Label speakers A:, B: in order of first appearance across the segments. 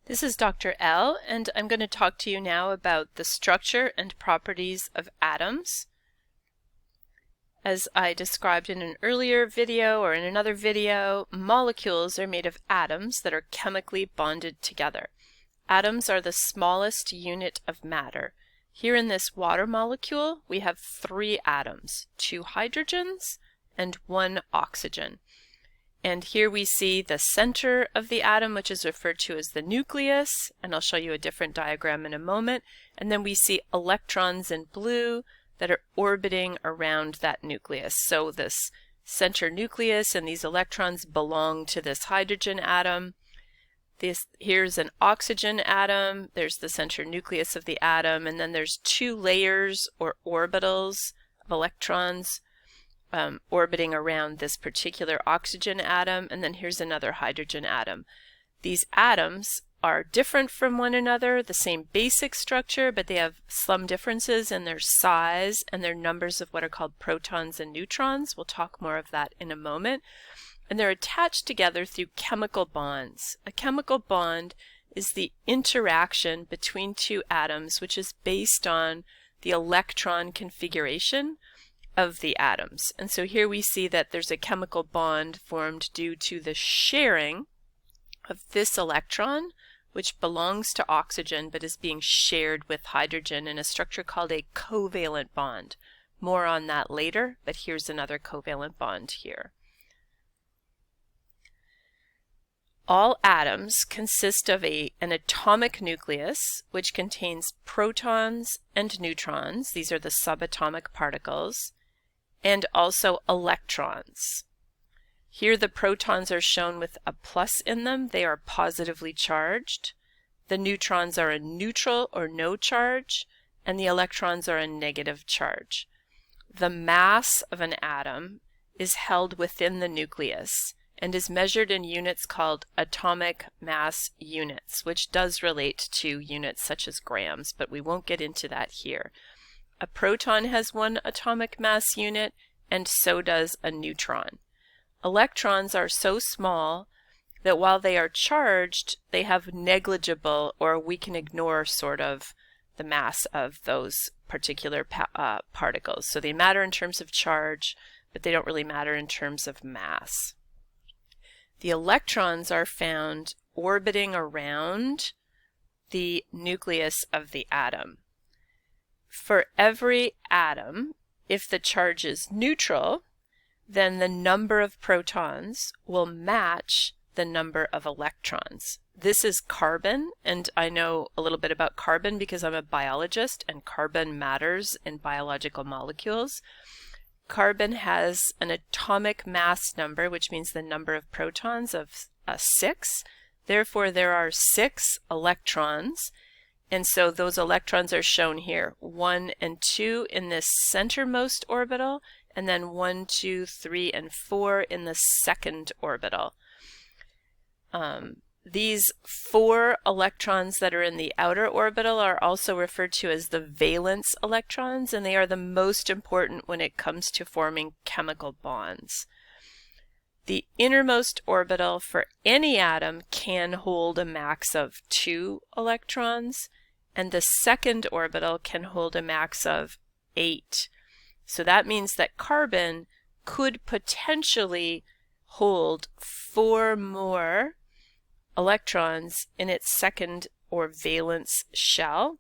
A: This is Dr. L, and I'm going to talk to you now about the structure and properties of atoms. As I described in an earlier video or in another video, molecules are made of atoms that are chemically bonded together. Atoms are the smallest unit of matter. Here in this water molecule, we have 3 atoms, 2 hydrogens and 1 oxygen. And here we see the center of the atom, which is referred to as the nucleus, and I'll show you a different diagram in a moment. And then we see electrons in blue that are orbiting around that nucleus. So this center nucleus and these electrons belong to this hydrogen atom. Here's an oxygen atom, there's the center nucleus of the atom, and then there's 2 layers or orbitals of electrons orbiting around this particular oxygen atom, and then here's another hydrogen atom. These atoms are different from one another, the same basic structure, but they have some differences in their size and their numbers of what are called protons and neutrons. We'll talk more of that in a moment. And they're attached together through chemical bonds. A chemical bond is the interaction between 2 atoms, which is based on the electron configuration of the atoms. And so here we see that there's a chemical bond formed due to the sharing of this electron, which belongs to oxygen but is being shared with hydrogen in a structure called a covalent bond. More on that later, but here's another covalent bond here. All atoms consist of an atomic nucleus, which contains protons and neutrons. These are the subatomic particles, and also electrons. Here the protons are shown with a plus in them. They are positively charged. The neutrons are a neutral or no charge, and the electrons are a negative charge. The mass of an atom is held within the nucleus and is measured in units called atomic mass units, which does relate to units such as grams, but we won't get into that here. A proton has 1 atomic mass unit, and so does a neutron. Electrons are so small that while they are charged, they have negligible, or we can ignore sort of, the mass of those particular particles. So they matter in terms of charge, but they don't really matter in terms of mass. The electrons are found orbiting around the nucleus of the atom. For every atom, if the charge is neutral, then the number of protons will match the number of electrons. This is carbon, and I know a little bit about carbon because I'm a biologist, and carbon matters in biological molecules. Carbon has an atomic mass number, which means the number of protons of 6. Therefore, there are 6 electrons. And so those electrons are shown here, 1 and 2 in this centermost orbital, and then 1, 2, 3, and 4 in the second orbital. These 4 electrons that are in the outer orbital are also referred to as the valence electrons, and they are the most important when it comes to forming chemical bonds. The innermost orbital for any atom can hold a max of 2 electrons, and the second orbital can hold a max of 8. So that means that carbon could potentially hold 4 more electrons in its second or valence shell.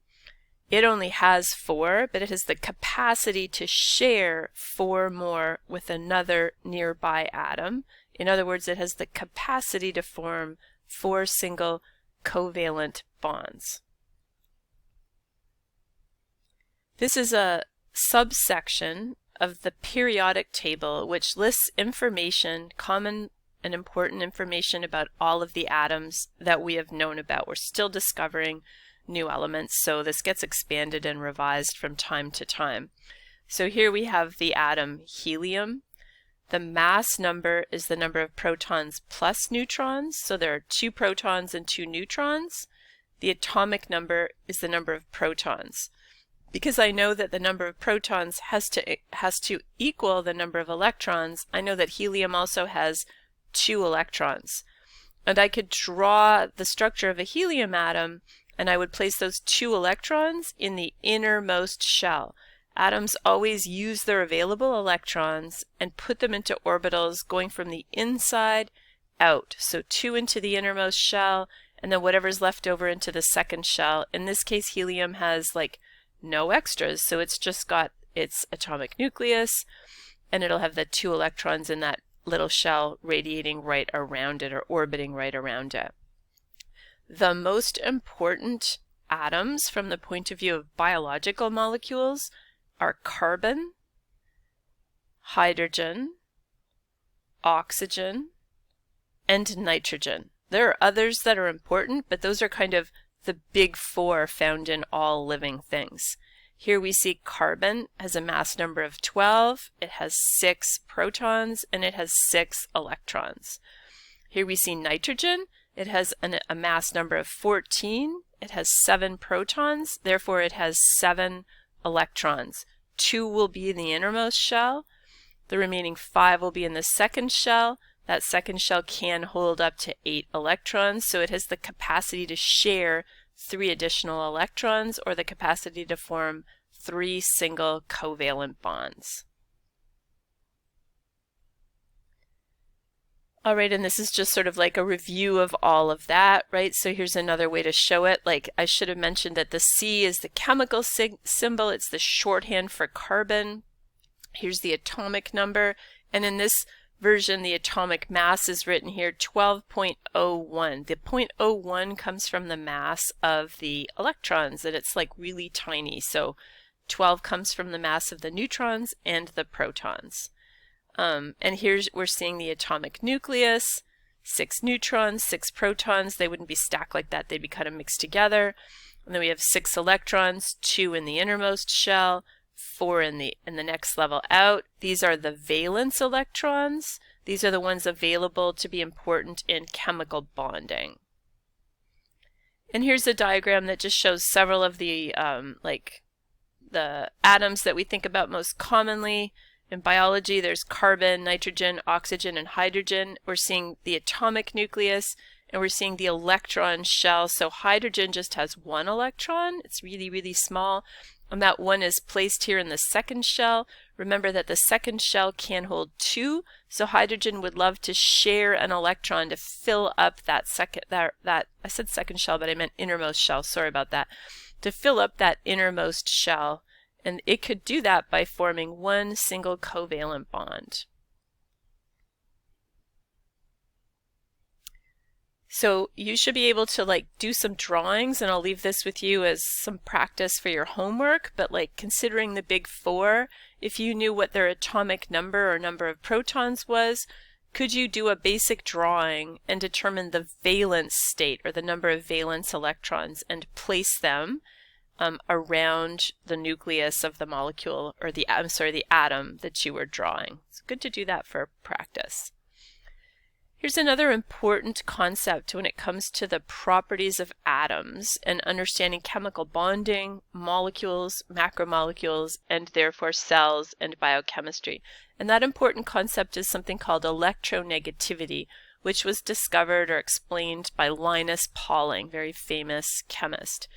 A: It only has 4, but it has the capacity to share 4 more with another nearby atom. In other words, it has the capacity to form 4 single covalent bonds. This is a subsection of the periodic table, which lists information, common and important information about all of the atoms that we have known about. We're still discovering new elements, so this gets expanded and revised from time to time. So here we have the atom helium. The mass number is the number of protons plus neutrons, so there are 2 protons and 2 neutrons. The atomic number is the number of protons. Because I know that the number of protons has to equal the number of electrons, I know that helium also has 2 electrons. And I could draw the structure of a helium atom, and I would place those 2 electrons in the innermost shell. Atoms always use their available electrons and put them into orbitals going from the inside out. So 2 into the innermost shell, and then whatever's left over into the second shell. In this case, helium has like no extras, so it's just got its atomic nucleus, and it'll have the 2 electrons in that little shell radiating right around it or orbiting right around it. The most important atoms from the point of view of biological molecules are carbon, hydrogen, oxygen, and nitrogen. There are others that are important, but those are kind of the big 4 found in all living things. Here we see carbon has a mass number of 12, it has 6 protons, and it has 6 electrons. Here we see nitrogen, it has a mass number of 14, it has 7 protons, therefore it has 7 electrons. 2 will be in the innermost shell, the remaining 5 will be in the second shell. That second shell can hold up to 8 electrons, so it has the capacity to share 3 additional electrons, or the capacity to form 3 single covalent bonds. All right, and this is just sort of like a review of all of that, right? So here's another way to show it. Like I should have mentioned that the C is the chemical symbol. It's the shorthand for carbon. Here's the atomic number. And in this version, the atomic mass is written here, 12.01. The 0.01 comes from the mass of the electrons, and it's like really tiny. So 12 comes from the mass of the neutrons and the protons. And here's we're seeing the atomic nucleus, 6 neutrons, 6 protons. They wouldn't be stacked like that, they'd be kind of mixed together. And then we have 6 electrons, 2 in the innermost shell, 4 in the next level out. These are the valence electrons. These are the ones available to be important in chemical bonding. And here's a diagram that just shows several of the the atoms that we think about most commonly. In biology, there's carbon, nitrogen, oxygen, and hydrogen. We're seeing the atomic nucleus, and we're seeing the electron shell. So hydrogen just has 1 electron. It's really, really small. And that 1 is placed here in the second shell. Remember that the second shell can hold 2, so hydrogen would love to share an electron to fill up that I said second shell, but I meant innermost shell. Sorry about that. To fill up that innermost shell. And it could do that by forming 1 single covalent bond. So you should be able to do some drawings, and I'll leave this with you as some practice for your homework, but considering the big 4, if you knew what their atomic number or number of protons was, could you do a basic drawing and determine the valence state or the number of valence electrons and place them around the nucleus of the molecule, or the atom that you were drawing? It's good to do that for practice. Here's another important concept when it comes to the properties of atoms and understanding chemical bonding, molecules, macromolecules, and therefore cells and biochemistry. And that important concept is something called electronegativity, which was discovered or explained by Linus Pauling, very famous chemist.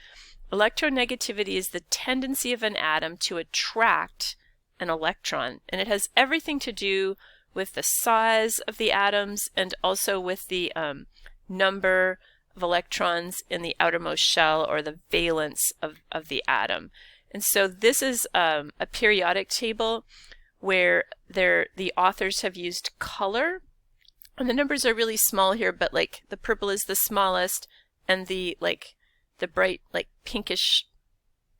A: Electronegativity is the tendency of an atom to attract an electron, and it has everything to do with the size of the atoms and also with the number of electrons in the outermost shell, or the valence of the atom. And so this is a periodic table where the authors have used color, and the numbers are really small here, but the purple is the smallest, and the bright pinkish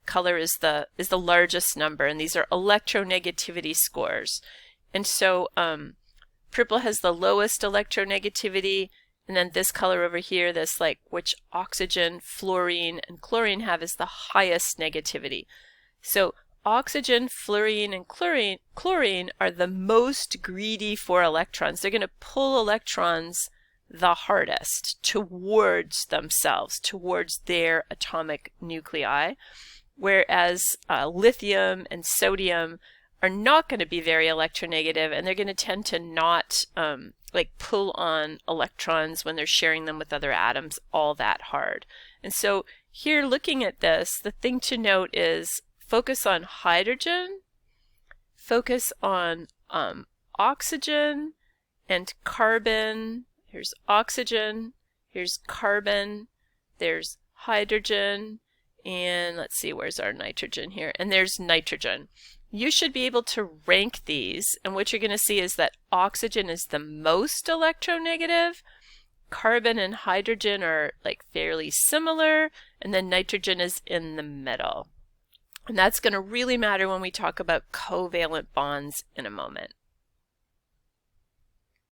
A: color is the largest number, and these are electronegativity scores. And so purple has the lowest electronegativity, and then this color over here, this which oxygen, fluorine, and chlorine have, is the highest negativity. So oxygen, fluorine, and chlorine are the most greedy for electrons. They're going to pull electrons the hardest towards themselves, towards their atomic nuclei, whereas lithium and sodium are not going to be very electronegative, and they're going to tend to not like pull on electrons when they're sharing them with other atoms all that hard. And so here, looking at this, the thing to note is focus on hydrogen, focus on oxygen and carbon. Here's oxygen, here's carbon, there's hydrogen, and let's see, where's our nitrogen here? And there's nitrogen. You should be able to rank these, and what you're going to see is that oxygen is the most electronegative, carbon and hydrogen are like fairly similar, and then nitrogen is in the middle. And that's going to really matter when we talk about covalent bonds in a moment.